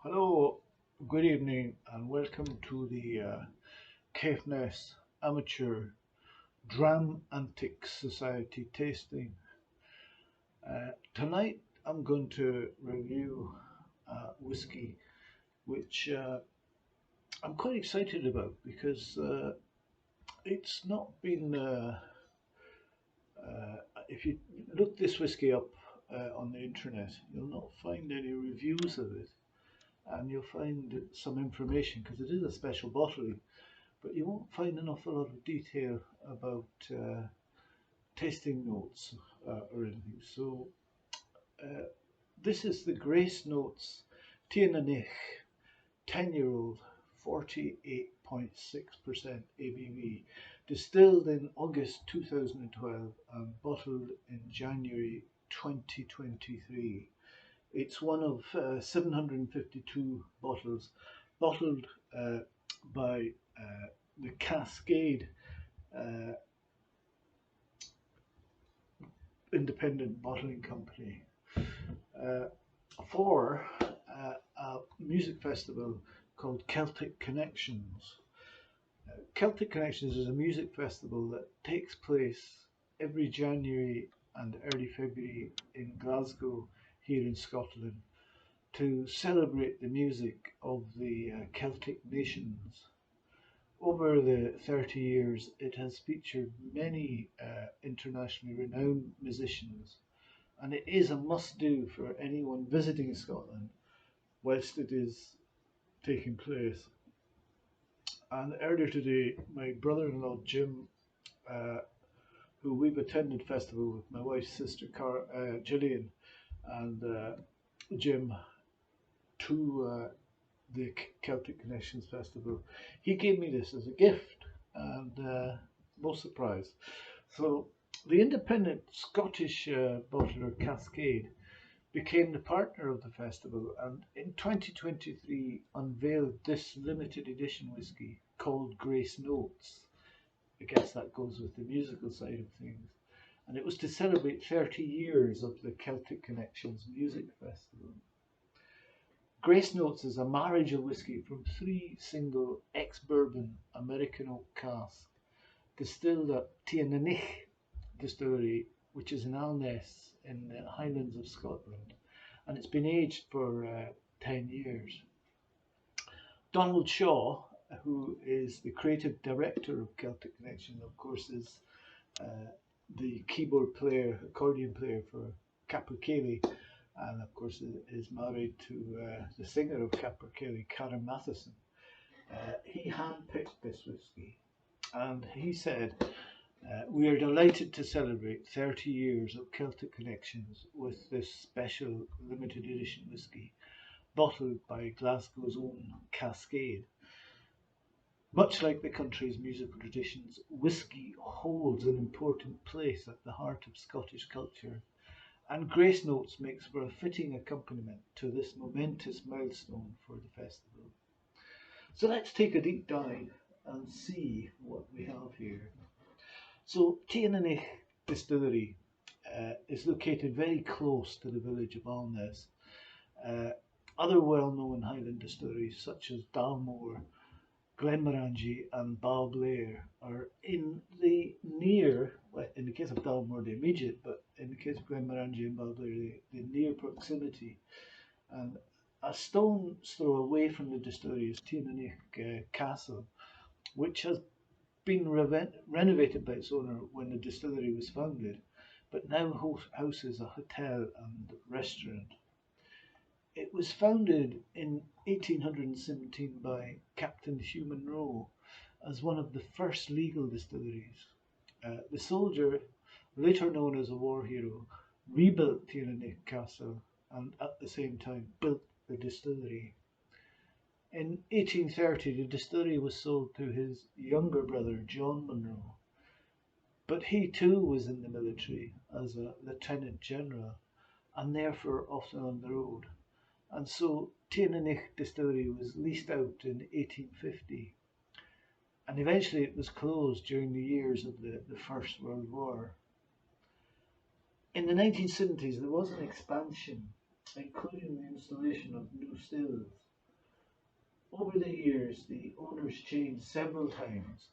Hello, good evening, and welcome to the Caithness Amateur Dram Antiques Society tasting. Tonight I'm going to review whiskey, which I'm quite excited about because it's not been. If you look this whiskey up on the internet, you'll not find any reviews of it, and you'll find some information because it is a special bottling, but you won't find an awful lot of detail about tasting notes or anything. So uh, this is the Grace Notes Teaninich 10-year-old 48.6% ABV, distilled in August 2012 and bottled in January 2023. It's one of 752 bottles bottled by the Cascade uh, independent bottling company uh, for a music festival called Celtic Connections. Celtic Connections is a music festival that takes place every January and early February in Glasgow, here in Scotland, to celebrate the music of the Celtic nations. Over the 30 years, it has featured many internationally renowned musicians, and it is a must do for anyone visiting Scotland whilst it is taking place. And earlier today, my brother in law Jim, uh, who we've attended festival with my wife's sister Gillian, and Jim to the Celtic Connections Festival. He gave me this as a gift, and most surprised. So the independent Scottish bottler Cascade became the partner of the festival, and in 2023 unveiled this limited edition whiskey called Grace Notes. I guess that goes with the musical side of things. And it was to celebrate 30 years of the Celtic Connections Music Festival. Grace Notes is a marriage of whiskey from three single ex-bourbon American oak casks, distilled at Teaninich distillery, which is in Alness in the Highlands of Scotland, and it's been aged for 10 years. Donald Shaw, who is the creative director of Celtic Connection, of course, is the keyboard player, accordion player for Capercaillie, and of course is married to the singer of Capercaillie, Karen Matheson. He handpicked this whiskey, and he said, "We are delighted to celebrate 30 years of Celtic connections with this special limited edition whiskey, bottled by Glasgow's own Cascade. Much like the country's musical traditions, whiskey holds an important place at the heart of Scottish culture, and Grace Notes makes for a fitting accompaniment to this momentous milestone for the festival." So let's take a deep dive and see what we have here. So Teaninich Distillery is located very close to the village of Alness. Uh, Other well-known Highland distilleries such as Dalmore, Glenmorangie and Balblair are in the near, well, in the case of Dalmore the immediate, but in the case of Glenmorangie and Balblair the near proximity. And a stone's throw away from the distillery is Teaninich Castle, which has been renovated by its owner when the distillery was founded, but now houses a hotel and restaurant. It was founded in 1817 by Captain Hugh Monroe as one of the first legal distilleries. The soldier, later known as a war hero, rebuilt Teaninich Castle and at the same time built the distillery. In 1830, the distillery was sold to his younger brother, John Monroe, but he too was in the military as a lieutenant general and therefore often on the road. And so Teaninich distillery was leased out in 1850, and eventually it was closed during the years of the First World War. In the 1970s, there was an expansion, including the installation of new stills, Over the years, the owners changed several times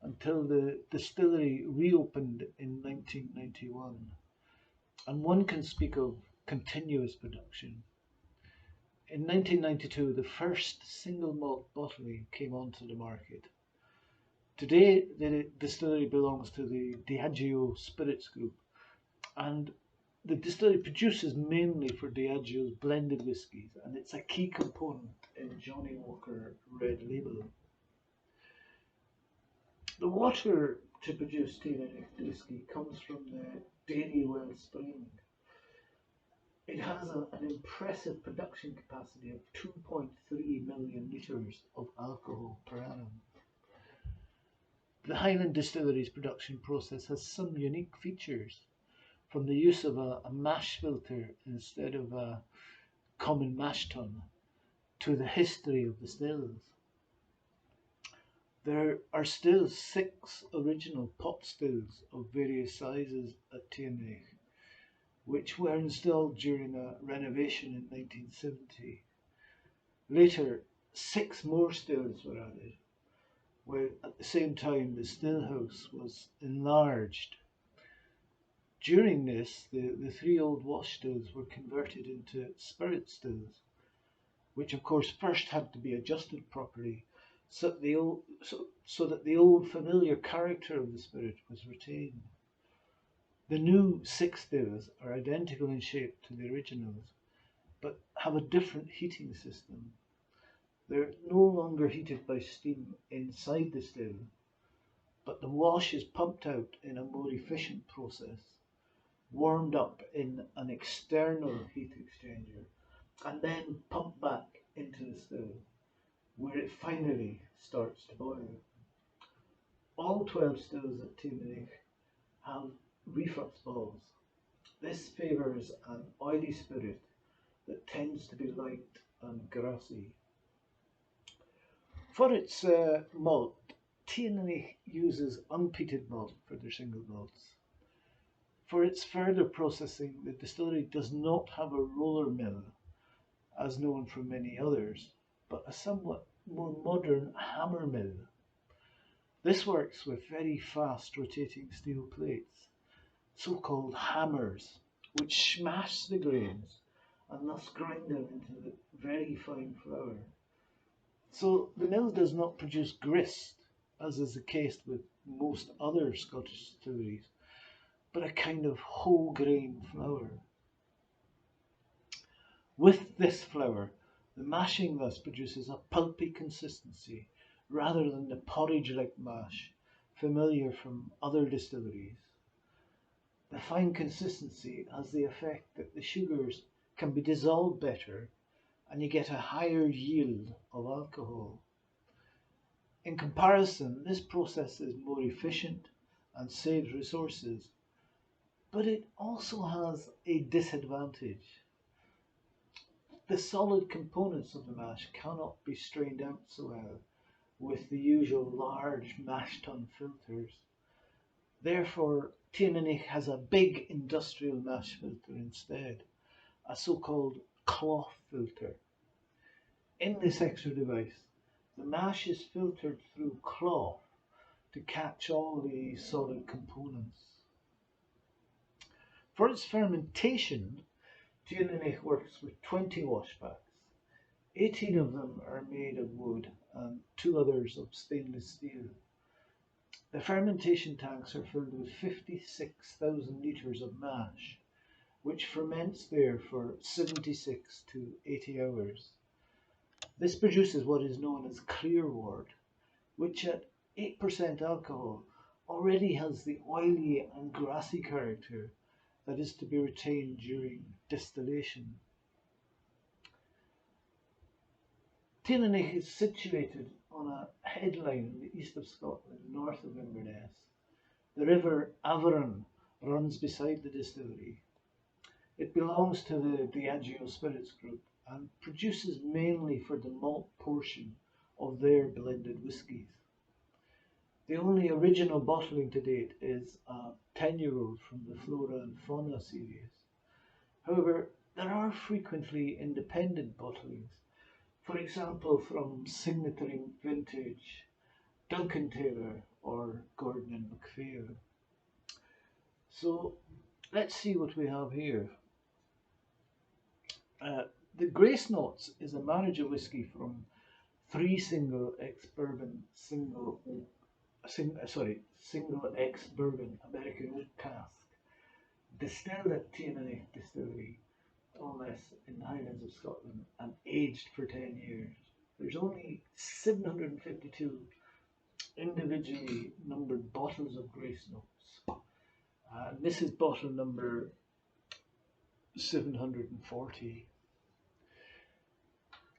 until the distillery reopened in 1991, and one can speak of continuous production. In 1992, the first single malt bottling came onto the market. Today, the distillery belongs to the Diageo Spirits Group, and the distillery produces mainly for Diageo's blended whiskies, and it's a key component in Johnnie Walker Red Label. The water to produce Teaninich whiskey comes from the Dairy Well Spring. It has an impressive production capacity of 2.3 million litres of alcohol per annum. The Highland Distillery's production process has some unique features, from the use of a mash filter instead of a common mash tun to the history of the stills. There are still 6 original pot stills of various sizes at Teaninich, which were installed during a renovation in 1970. Later, 6 more stills were added, while at the same time the still house was enlarged. During this, the 3 old wash stills were converted into spirit stills, which of course first had to be adjusted properly so that the old familiar character of the spirit was retained. The new 6 stills are identical in shape to the originals, but have a different heating system. They're no longer heated by steam inside the still, but the wash is pumped out in a more efficient process, warmed up in an external heat exchanger, and then pumped back into the still, where it finally starts to boil. All 12 stills at Teaninich have reflux valves. This favours an oily spirit that tends to be light and grassy. For its malt, Teaninich uses unpeated malt for their single malts. For its further processing, the distillery does not have a roller mill, as known from many others, but a somewhat more modern hammer mill. This works with very fast rotating steel plates, so-called hammers, which smash the grains and thus grind them into very fine flour. So the mill does not produce grist, as is the case with most other Scottish distilleries, but a kind of whole grain flour. With this flour, the mashing thus produces a pulpy consistency rather than the porridge-like mash familiar from other distilleries. The fine consistency has the effect that the sugars can be dissolved better and you get a higher yield of alcohol. In comparison, this process is more efficient and saves resources, but it also has a disadvantage. The solid components of the mash cannot be strained out so well with the usual large mash tun filters. Therefore, Teaninich has a big industrial mash filter instead, a so-called cloth filter. In this extra device, the mash is filtered through cloth to catch all the solid components. For its fermentation, Teaninich works with 20 washbacks. 18 of them are made of wood and 2 others of stainless steel. The fermentation tanks are filled with 56,000 litres of mash, which ferments there for 76 to 80 hours. This produces what is known as clear wort, which at 8% alcohol already has the oily and grassy character that is to be retained during distillation. Teaninich is situated on a headland in the east of Scotland, north of Inverness. The river Avon runs beside the distillery. It belongs to the Diageo Spirits Group and produces mainly for the malt portion of their blended whiskies. The only original bottling to date is a 10-year-old from the Flora and Fauna series. However, there are frequently independent bottlings For example, from Signatory Vintage, Duncan Taylor, or Gordon and MacPhail. So let's see what we have here. Uh, the Grace Notes is a manager whiskey from 3 single X bourbon single X bourbon American oak cask, distilled at Teaninich Distillery, Less in the Highlands of Scotland, and aged for 10 years. There's only 752 individually numbered bottles of Grace Notes. This is bottle number 740,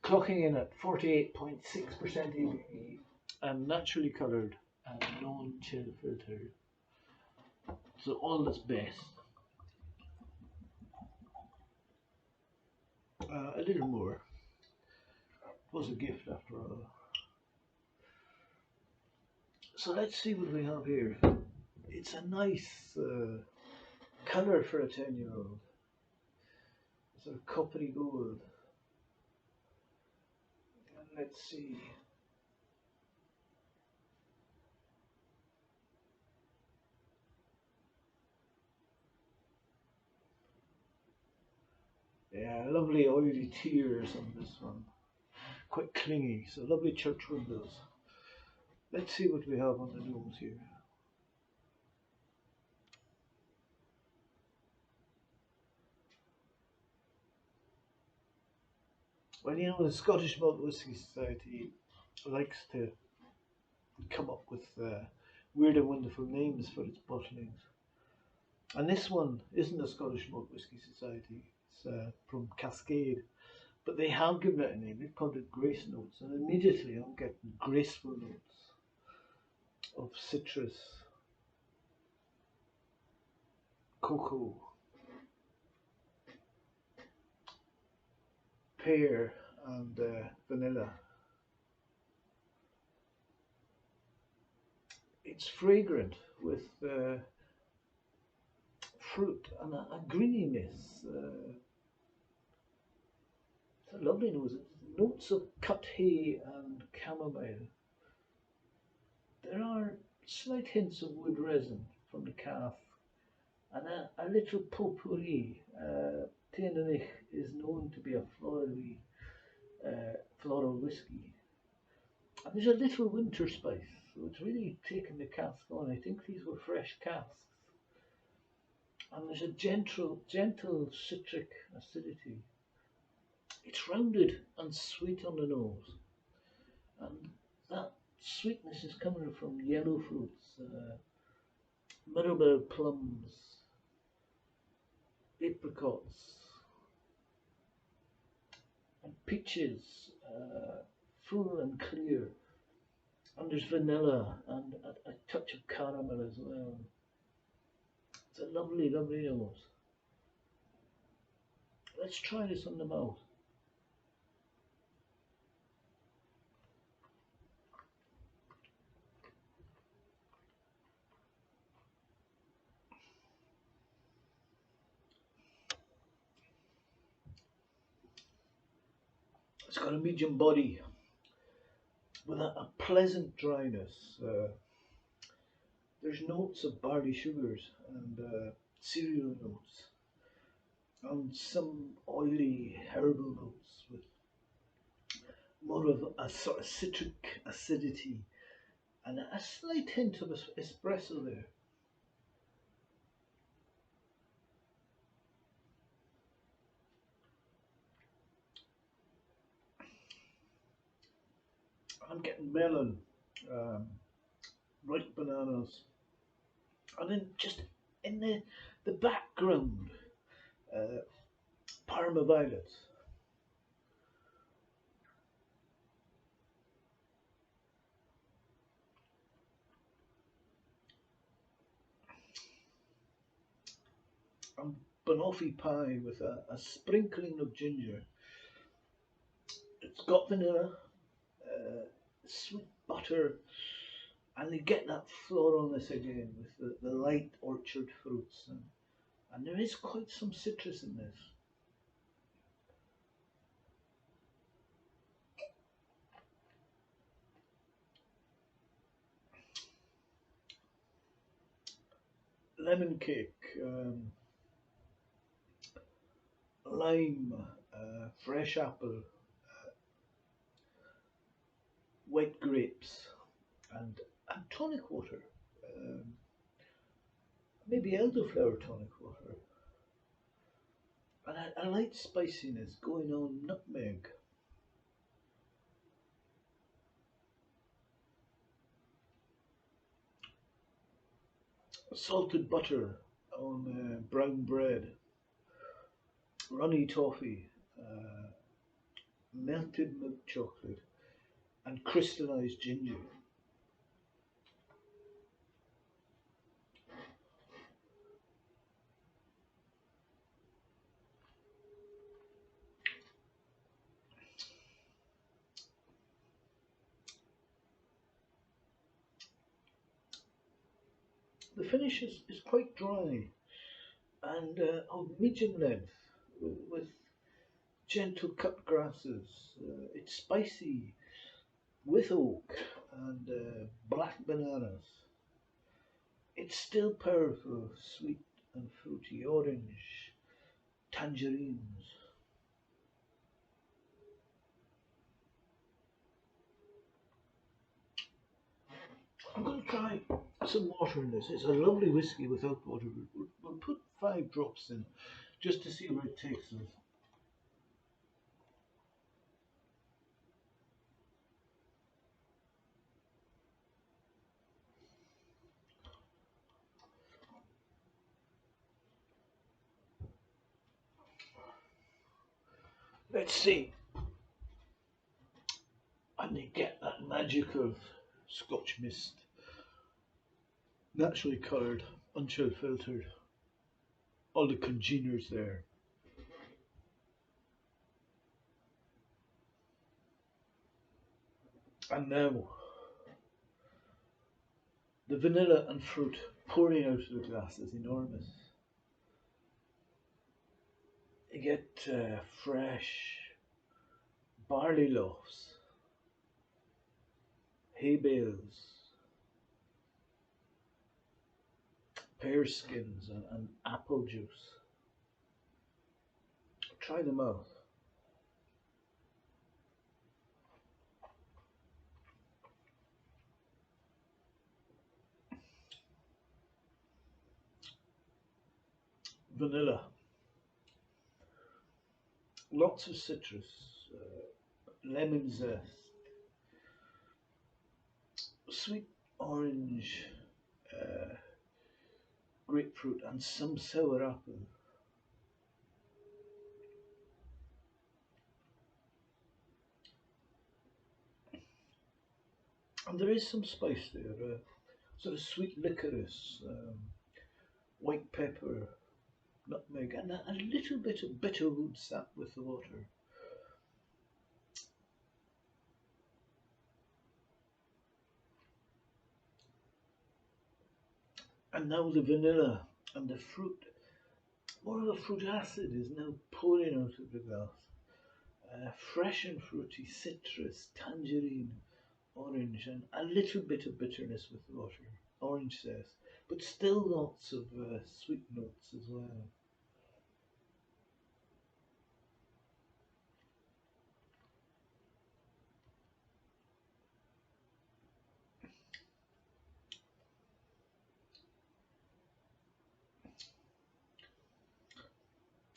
clocking in at 48.6% ABV and naturally coloured and non-chill filtered. So all that's best. A little more. It was a gift after all. So let's see what we have here. It's a nice colour for a 10-year-old. Sort of coppery gold. And let's see. Yeah, lovely oily tears on this one. Quite clingy, so lovely church windows. Let's see what we have on the nose here. Well, you know, the Scottish Malt Whisky Society likes to come up with weird and wonderful names for its bottlings. And this one isn't a Scottish Malt Whisky Society, it's from Cascade. But they have given it a name, they've called it Grace Notes, and immediately I'm getting graceful notes of citrus, cocoa, pear, and vanilla. It's fragrant with fruit and a greeniness. It's a lovely nose. Notes of cut hay and chamomile. There are slight hints of wood resin from the calf and a little potpourri. Teaninich is known to be a floral whiskey. And there's a little winter spice, so it's really taken the cask on. I think these were fresh casks. And there's a gentle citric acidity. It's rounded and sweet on the nose. And that sweetness is coming from yellow fruits, mirabelle plums, apricots, and peaches, full and clear. And there's vanilla and a touch of caramel as well. It's a lovely, lovely nose. Let's try this on the mouth. It's got a medium body with a pleasant dryness. There's notes of barley sugars and cereal notes, and some oily herbal notes with more of a sort of citric acidity and a slight hint of espresso there. I'm getting melon, ripe bananas, and then just in the background, Parma violets. And banoffee pie with a sprinkling of ginger. It's got vanilla, sweet butter, and you get that floralness again with the light orchard fruits, and there is quite some citrus in this. lemon cake, lime, fresh apple, white grapes, and tonic water. Um, Maybe elderflower tonic water. And a light spiciness going on nutmeg. Salted butter on brown bread. Runny toffee. Uh, Melted milk chocolate. And crystallized ginger. The finish is quite dry and of medium length with gentle cut grasses. It's spicy with oak and black bananas. It's still powerful, sweet and fruity, orange, tangerines. I'm going to try some water in this. It's a lovely whiskey without water. We'll put 5 drops in just to see where it takes us. Let's see. And you get that magic of Scotch mist, naturally coloured, unchill filtered, all the congeners there. And now the vanilla and fruit pouring out of the glass is enormous. You get fresh barley loaves, hay bales, pear skins, and apple juice. Try them out. Vanilla, lots of citrus, lemon zest, sweet orange, uh, grapefruit, and some sour apple. And there is some spice there, sort of sweet licorice, white pepper, nutmeg, and a little bit of bitter root sap with the water. And now the vanilla and the fruit, more of the fruit acid is now pouring out of the glass. Fresh and fruity citrus, tangerine, orange, and a little bit of bitterness with the water. Orange zest, but still lots of sweet notes as well.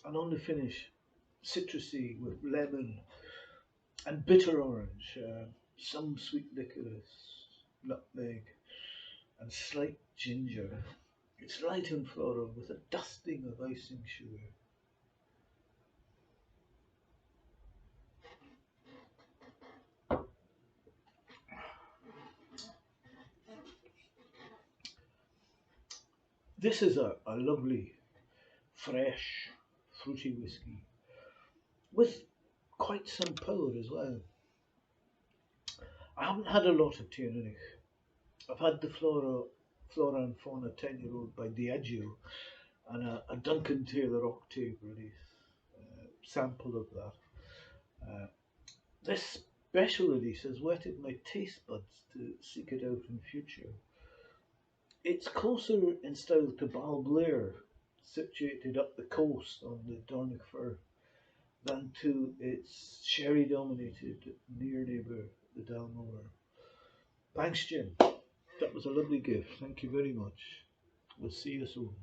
And on the finish, citrusy with lemon and bitter orange, some sweet licorice, nutmeg, and slight ginger. It's light and floral with a dusting of icing sugar. This is a lovely, fresh, fruity whiskey with quite some power as well. I haven't had a lot of Teaninich. I've had the Flora and Fauna 10-year-old by Diageo and a Duncan Taylor Octave release sample of that. Uh, this special release has whetted my taste buds to seek it out in future. It's closer in style to Balblair, situated up the coast on the Dornoch Firth, than to its sherry dominated near neighbour, the Dalmore. Thanks, Jim. That was a lovely gift. Thank you very much. We'll see you soon.